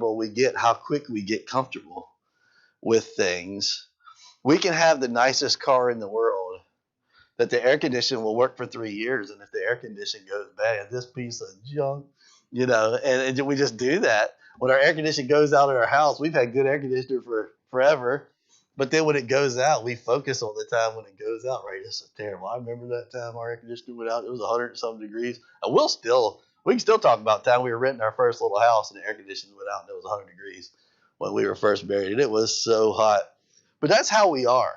comfortable we get, how quick we get comfortable with things. We can have the nicest car in the world, that the air conditioning will work for 3 years, and if the air conditioning goes bad, this piece of junk, and we just do that. When our air conditioning goes out in our house, we've had good air conditioner for forever, but then when it goes out, we focus on the time when it goes out, right? It's so terrible. I remember that time our air conditioner went out. It was 100 and some degrees. And we can still talk about the time we were renting our first little house and the air conditioning went out and it was 100 degrees when we were first married, and it was so hot. But that's how we are.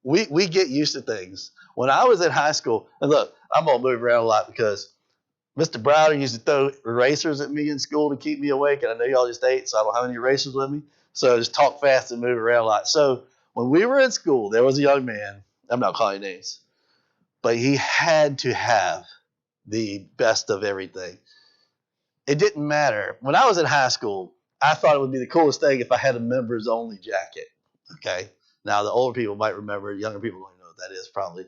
We get used to things. When I was in high school, and look, I'm going to move around a lot because Mr. Browder used to throw erasers at me in school to keep me awake, and I know y'all just ate, so I don't have any erasers with me. So just talk fast and move around a lot. So when we were in school, there was a young man, I'm not calling names, but he had to have the best of everything. It didn't matter. When I was in high school, I thought it would be the coolest thing if I had a members only jacket. Okay. Now the older people might remember, younger people don't know what that is probably,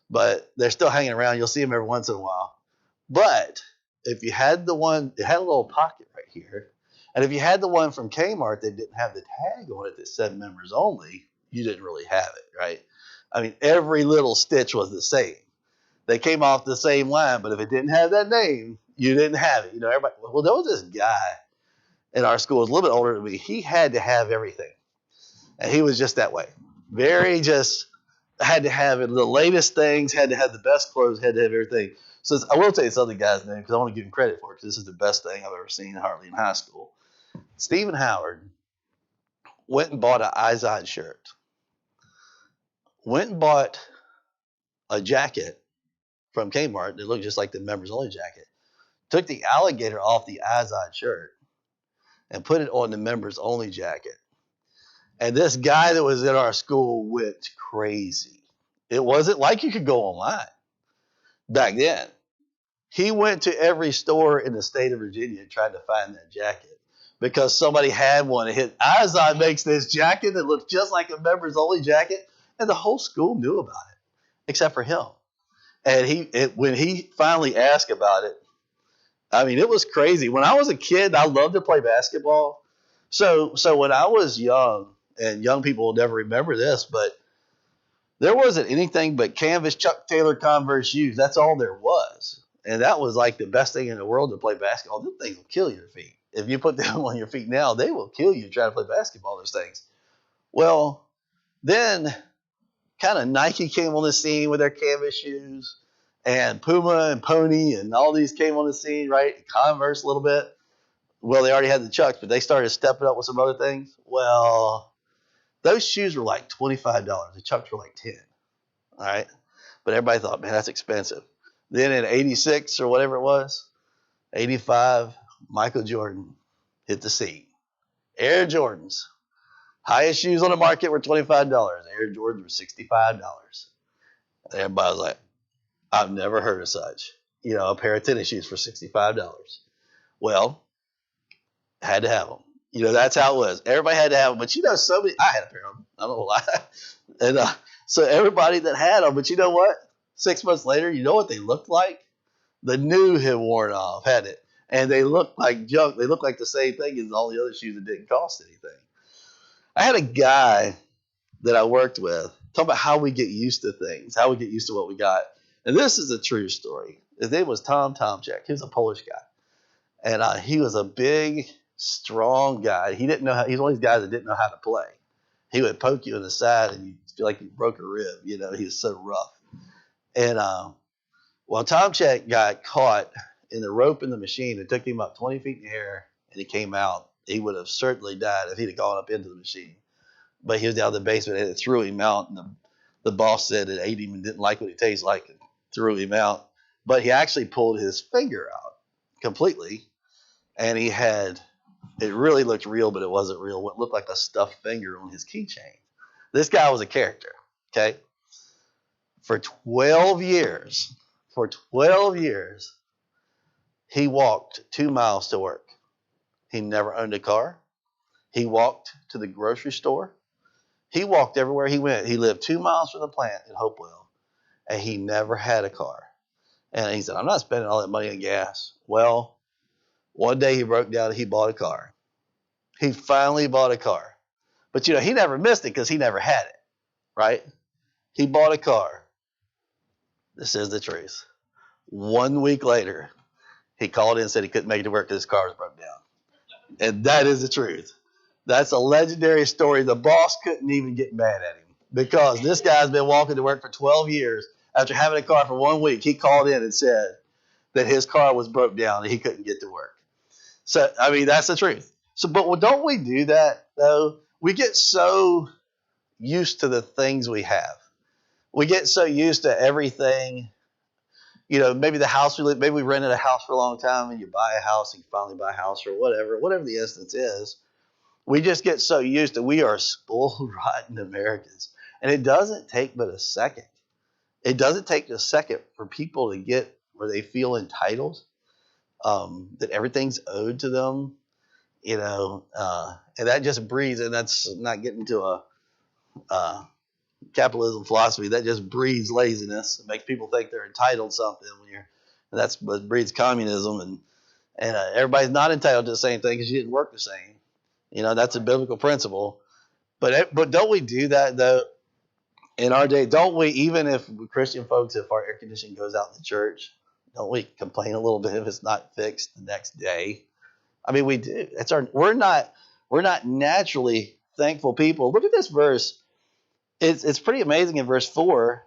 but they're still hanging around. You'll see them every once in a while. But if you had the one, it had a little pocket right here. And if you had the one from Kmart that didn't have the tag on it that said members only, you didn't really have it, right? I mean, every little stitch was the same. They came off the same line, but if it didn't have that name, you didn't have it. Everybody, well, there was this guy in our school, was a little bit older than me. He had to have everything. And he was just that way. Very just had to have it, the latest things, had to have the best clothes, had to have everything. So I will tell you this other guy's name because I want to give him credit for it because this is the best thing I've ever seen hardly in high school. Stephen Howard went and bought an Izod shirt. Went and bought a jacket from Kmart that looked just like the members only jacket. Took the alligator off the Izod shirt and put it on the members only jacket. And this guy that was in our school went crazy. It wasn't like you could go online back then. He went to every store in the state of Virginia trying to find that jacket because somebody had one. Izod makes this jacket that looks just like a members only jacket, and the whole school knew about it except for him. And when he finally asked about it, I mean, it was crazy. When I was a kid, I loved to play basketball. So when I was young, and young people will never remember this, but there wasn't anything but canvas Chuck Taylor Converse shoes. That's all there was. And that was like the best thing in the world to play basketball. Them things will kill your feet. If you put them on your feet now, they will kill you trying to play basketball, those things. Well, then kind of Nike came on the scene with their canvas shoes, and Puma and Pony and all these came on the scene, right? Converse a little bit. Well, they already had the Chucks, but they started stepping up with some other things. Well, those shoes were like $25. The Chucks were like $10. All right. But everybody thought, man, that's expensive. Then in 86 or whatever it was, 85, Michael Jordan hit the scene. Air Jordans. Highest shoes on the market were $25. Air Jordans were $65. And everybody was like, I've never heard of such. A pair of tennis shoes for $65. Well, had to have them. That's how it was. Everybody had to have them. But I had a pair of them. I don't know why. And so everybody that had them, but you know what? 6 months later, you know what they looked like? The new had worn off, hadn't it? And they looked like junk. They looked like the same thing as all the other shoes that didn't cost anything. I had a guy that I worked with talk about how we get used to things, how we get used to what we got. And this is a true story. His name was Tom Tomczak. He was a Polish guy. And he was a big, strong guy. He didn't know how. He's one of these guys that didn't know how to play. He would poke you in the side, and you feel like you broke a rib. He was so rough. And well, Tomczak got caught in the rope in the machine. It took him up 20 feet in the air, and he came out. He would have certainly died if he'd have gone up into the machine. But he was down in the basement, and it threw him out. And the boss said it ate him and didn't like what he tasted like, and threw him out. But he actually pulled his finger out completely, and it really looked real, but it wasn't real. What looked like a stuffed finger on his keychain. This guy was a character, okay? For 12 years, he walked 2 miles to work. He never owned a car. He walked to the grocery store. He walked everywhere he went. He lived 2 miles from the plant in Hopewell, and he never had a car. And he said, I'm not spending all that money on gas. Well, one day he broke down and he bought a car. He finally bought a car. But, he never missed it because he never had it, right? He bought a car. This is the truth. 1 week later, he called in and said he couldn't make it to work because his car was broke down. And that is the truth. That's a legendary story. The boss couldn't even get mad at him because this guy's been walking to work for 12 years. After having a car for 1 week, he called in and said that his car was broke down and he couldn't get to work. So, I mean, that's the truth. So, but don't we do that, though? We get so used to the things we have. We get so used to everything. Maybe the house we live, maybe we rented a house for a long time and you buy a house and you finally buy a house or whatever the instance is. We just get so used to we are spoiled, rotten Americans. And it doesn't take but a second. It doesn't take a second for people to get where they feel entitled, that everything's owed to them, and that just breeds, and that's not getting to a capitalism philosophy, that just breeds laziness. It makes people think they're entitled to something and that's what breeds communism, and everybody's not entitled to the same thing because you didn't work the same. That's a biblical principle. But don't we do that though? In our day, don't we, even if Christian folks, if our air conditioning goes out in the church, don't we complain a little bit if it's not fixed the next day? I mean, we do. We're not naturally thankful people. Look at this verse. It's pretty amazing in verse 4.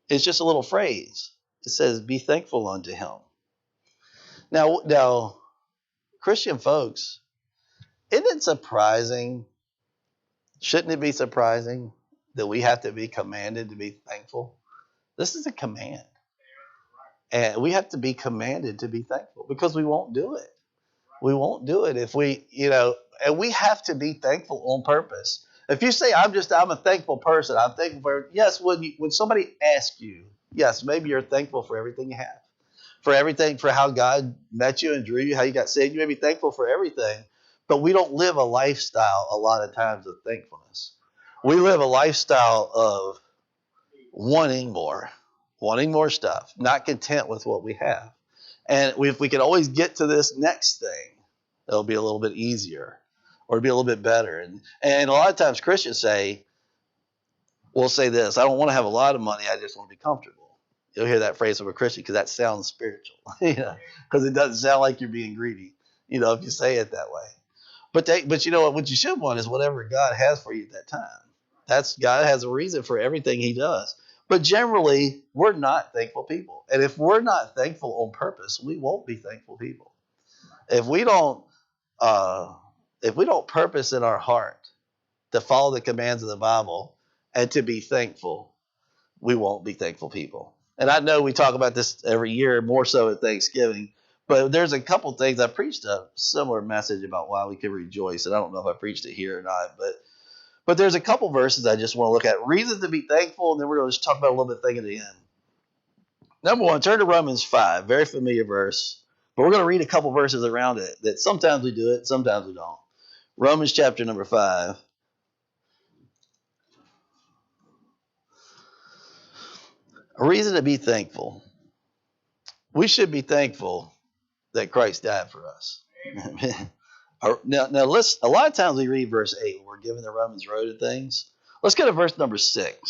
It's just a little phrase. It says, be thankful unto him. Now, Christian folks, isn't it surprising? Shouldn't it be surprising that we have to be commanded to be thankful? This is a command. And we have to be commanded to be thankful because we won't do it. We won't do it if we, and we have to be thankful on purpose. If you say, I'm a thankful person, I'm thankful for, yes, when somebody asks you, yes, maybe you're thankful for everything you have, for everything, for how God met you and drew you, how you got saved. You may be thankful for everything, but we don't live a lifestyle a lot of times of thankfulness. We live a lifestyle of wanting more stuff, not content with what we have. And if we can always get to this next thing, it'll be a little bit easier or it'll be a little bit better. And a lot of times Christians will say this, I don't want to have a lot of money, I just want to be comfortable. You'll hear that phrase from a Christian because that sounds spiritual, because it doesn't sound like you're being greedy, if you say it that way. But you know what you should want is whatever God has for you at that time. God has a reason for everything he does. But generally, we're not thankful people. And if we're not thankful on purpose, we won't be thankful people. If we don't purpose in our heart to follow the commands of the Bible and to be thankful, we won't be thankful people. And I know we talk about this every year, more so at Thanksgiving, but there's a couple things. I preached a similar message about why we can rejoice, and I don't know if I preached it here or not, but there's a couple verses I just want to look at. Reasons to be thankful, and then we're going to just talk about a little bit thing at the end. Number one, turn to Romans 5, very familiar verse. But we're going to read a couple verses around it that sometimes we do it, sometimes we don't. Romans chapter number 5. A reason to be thankful. We should be thankful that Christ died for us. Now, a lot of times we read verse 8 when we're given the Romans road of things. Let's go to verse number 6. It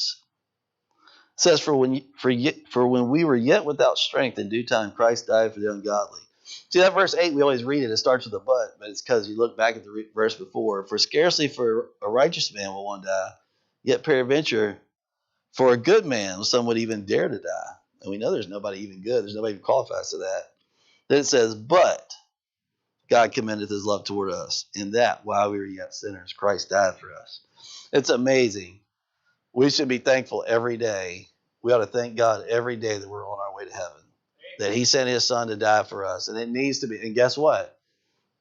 says, for when we were yet without strength, in due time Christ died for the ungodly. See, that verse 8, we always read it. It starts with a but it's because you look back at the verse before. For scarcely for a righteous man will one die, yet peradventure for a good man some would even dare to die. And we know there's nobody even good. There's nobody who qualifies to that. Then it says, but God commendeth his love toward us, in that while we were yet sinners, Christ died for us. It's amazing. We should be thankful every day. We ought to thank God every day that we're on our way to heaven, that he sent his son to die for us. And it needs to be. And guess what?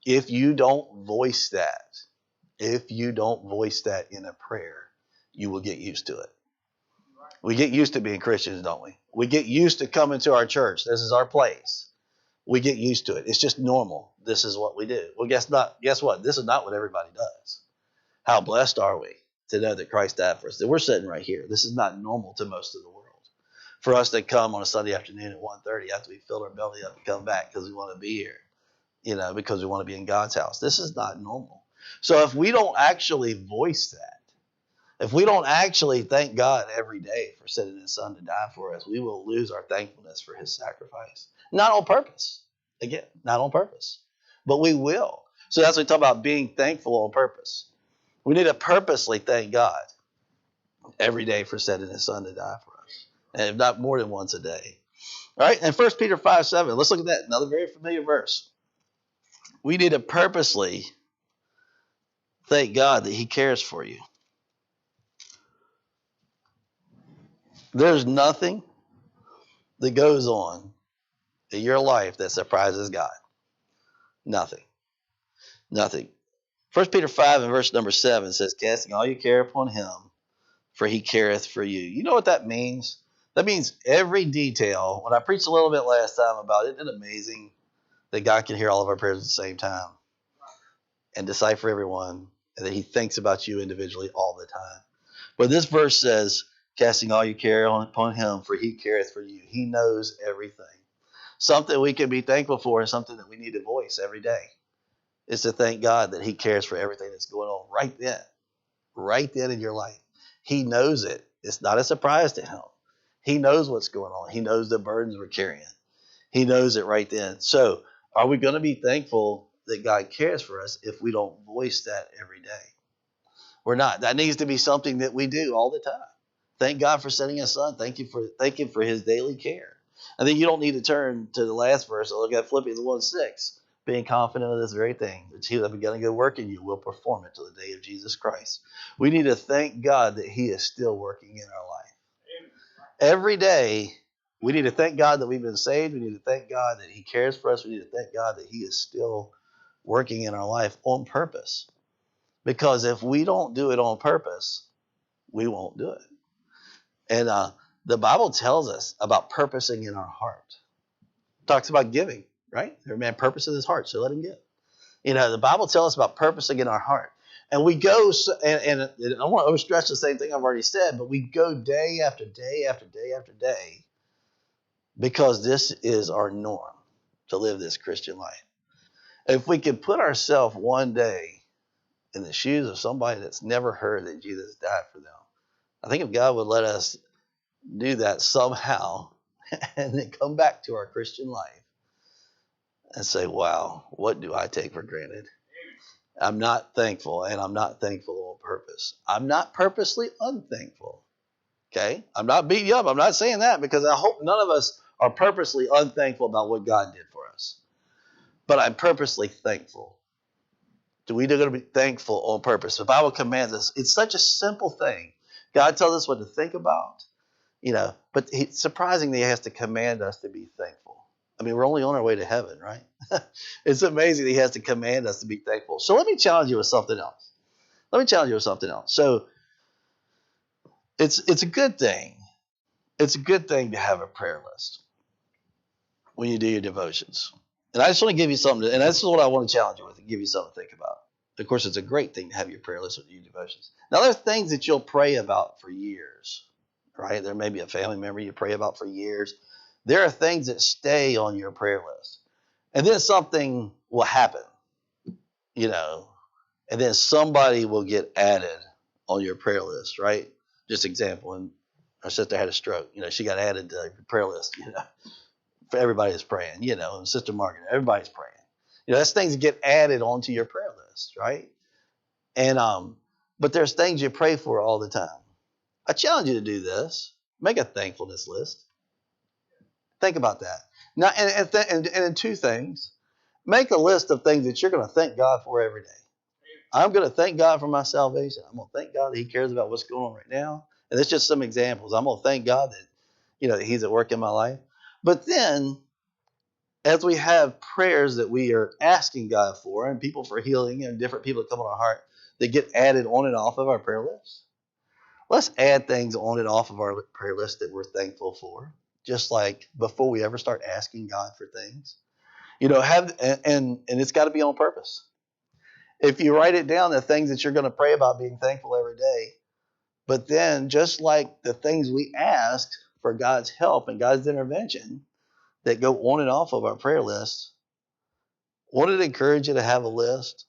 If you don't voice that in a prayer, you will get used to it. We get used to being Christians, don't we? We get used to coming to our church. This is our place. We get used to it. It's just normal. This is what we do. Well, guess what? This is not what everybody does. How blessed are we to know that Christ died for us? That we're sitting right here. This is not normal to most of the world. For us to come on a Sunday afternoon at 1:30 after we filled our belly up and come back because we want to be here, because we want to be in God's house. This is not normal. So if we don't actually voice that, if we don't actually thank God every day for sending his son to die for us, we will lose our thankfulness for his sacrifice. Not on purpose. Again, not on purpose. But we will. So that's what we talk about, being thankful on purpose. We need to purposely thank God every day for sending his son to die for us. And if not more than once a day. All right, and 1 Peter 5:7. Let's look at that. Another very familiar verse. We need to purposely thank God that he cares for you. There's nothing that goes on in your life that surprises God. Nothing. Nothing. 1 Peter 5 and verse number 7 says, casting all your care upon him, for he careth for you. You know what that means? That means every detail. When I preached a little bit last time about it, isn't it amazing that God can hear all of our prayers at the same time and decipher everyone, and that he thinks about you individually all the time. But this verse says, casting all your care upon him, for he careth for you. He knows everything. Something we can be thankful for and something that we need to voice every day is to thank God that he cares for everything that's going on right then in your life. He knows it. It's not a surprise to him. He knows what's going on. He knows the burdens we're carrying. He knows it right then. So are we going to be thankful that God cares for us if we don't voice that every day? We're not. That needs to be something that we do all the time. Thank God for sending his son. Thank him for his daily care. I think you don't need to turn to the last verse and look at Philippians 1:6. Being confident of this very thing, that he that have begun a good work in you will perform it to the day of Jesus Christ. We need to thank God that he is still working in our life. Every day, we need to thank God that we've been saved. We need to thank God that he cares for us. We need to thank God that he is still working in our life on purpose. Because if we don't do it on purpose, we won't do it. And the Bible tells us about purposing in our heart. It talks about giving, right? Every man purpose in his heart, so let him give. You know, the Bible tells us about purposing in our heart. And we go, and I don't want to overstress the same thing I've already said, but we go day after day after day after day because this is our norm to live this Christian life. If we could put ourselves one day in the shoes of somebody that's never heard that Jesus died for them, I think if God would let us do that somehow and then come back to our Christian life and say, wow, what do I take for granted? I'm not thankful, and I'm not thankful on purpose. I'm not purposely unthankful. Okay? I'm not beating you up. I'm not saying that because I hope none of us are purposely unthankful about what God did for us. But I'm purposely thankful. We're going to be thankful on purpose. The Bible commands us. It's such a simple thing. God tells us what to think about, you know, but surprisingly, he has to command us to be thankful. I mean, we're only on our way to heaven, right? It's amazing that he has to command us to be thankful. So let me challenge you with something else. So it's a good thing. It's a good thing to have a prayer list when you do your devotions. And I just want to give you something, and this is what I want to challenge you with, and give you something to think about. Of course, it's a great thing to have your prayer list with your devotions. Now, there's things that you'll pray about for years, right? There may be a family member you pray about for years. There are things that stay on your prayer list. And then something will happen, you know, and then somebody will get added on your prayer list, right? Just example, when our sister had a stroke, you know, she got added to the prayer list, you know, for everybody that's praying, you know, and Sister Margaret, everybody's praying. You know, that's things that get added onto your prayer list, right? And but there's things you pray for all the time. I challenge you to do this. Make a thankfulness list. Think about that. Now, and two things. Make a list of things that you're going to thank God for every day. I'm going to thank God for my salvation. I'm going to thank God that he cares about what's going on right now. And that's just some examples. I'm going to thank God that, you know, that he's at work in my life. But then, as we have prayers that we are asking God for, and people for healing, and different people that come on our heart, that get added on and off of our prayer list, let's add things on and off of our prayer list that we're thankful for, just like before we ever start asking God for things. You know, and it's got to be on purpose. If you write it down, the things that you're going to pray about being thankful every day, but then just like the things we ask for God's help and God's intervention that go on and off of our prayer list, wouldn't it encourage you to have a list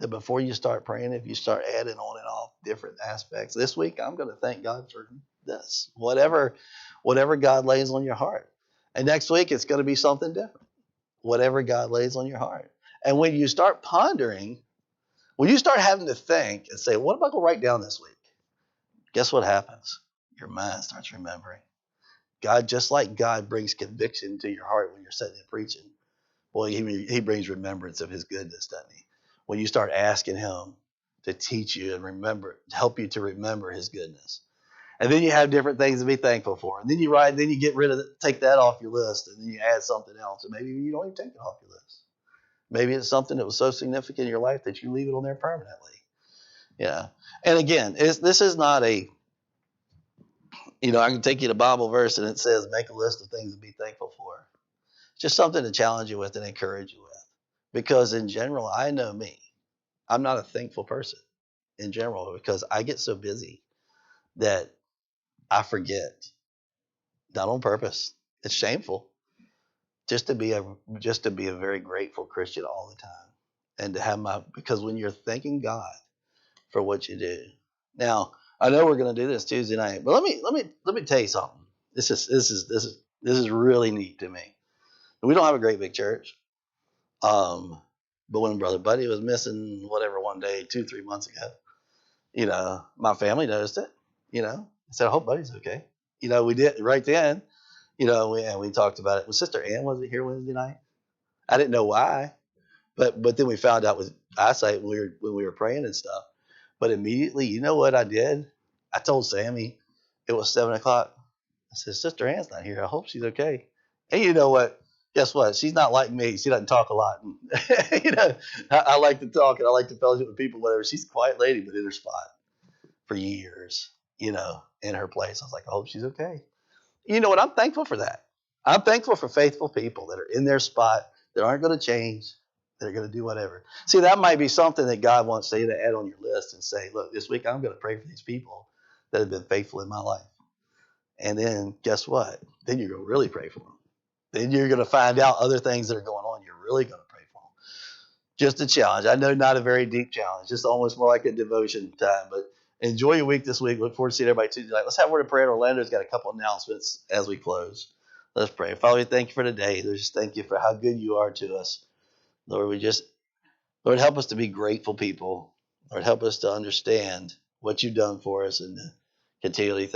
that before you start praying, if you start adding on and off different aspects, this week I'm going to thank God for this, whatever God lays on your heart. And next week it's going to be something different, whatever God lays on your heart. And when you start pondering, when you start having to think and say, what am I going to write down this week? Guess what happens? Your mind starts remembering. God, just like God brings conviction to your heart when you're sitting and preaching, boy, he brings remembrance of his goodness, doesn't he? When you start asking him to teach you and remember, help you to remember his goodness. And then you have different things to be thankful for. And then you write, then you get rid of it, take that off your list, and then you add something else. And maybe you don't even take it off your list. Maybe it's something that was so significant in your life that you leave it on there permanently. Yeah. And again, this is not a, I can take you to Bible verse and it says, make a list of things to be thankful for. It's just something to challenge you with and encourage you with. Because in general, I know me. I'm not a thankful person in general because I get so busy that I forget, not on purpose. It's shameful just to be a very grateful Christian all the time, and to have because when you're thanking God for what you do. Now I know we're going to do this Tuesday night, but let me tell you something. This is really neat to me. We don't have a great big church, but when Brother Buddy was missing whatever one day 2-3 months ago, my family noticed it. I said, I hope Buddy's okay. We did right then. We talked about it. Was Sister Ann wasn't here Wednesday night? I didn't know why, but then we found out with eyesight when we were praying and stuff. But immediately, you know what I did? I told Sammy it was 7:00. I said, Sister Ann's not here. I hope she's okay. And you know what? Guess what? She's not like me. She doesn't talk a lot. I like to talk and I like to fellowship with people, whatever. She's a quiet lady, but in her spot for years, in her place. I was like, I hope she's okay. You know what? I'm thankful for that. I'm thankful for faithful people that are in their spot, that aren't going to change, that are going to do whatever. See, that might be something that God wants you to add on your list and say, look, this week I'm going to pray for these people that have been faithful in my life. And then guess what? Then you're going to really pray for them. Then you're going to find out other things that are going on. You're really going to pray for them. Just a challenge. I know not a very deep challenge. Just almost more like a devotion time. But enjoy your week this week. Look forward to seeing everybody Tuesday night. Let's have a word of prayer. Orlando's got a couple announcements as we close. Let's pray. Father, we thank you for today. Lord, just thank you for how good you are to us. Lord, Lord, help us to be grateful people. Lord, help us to understand what you've done for us and to continually thank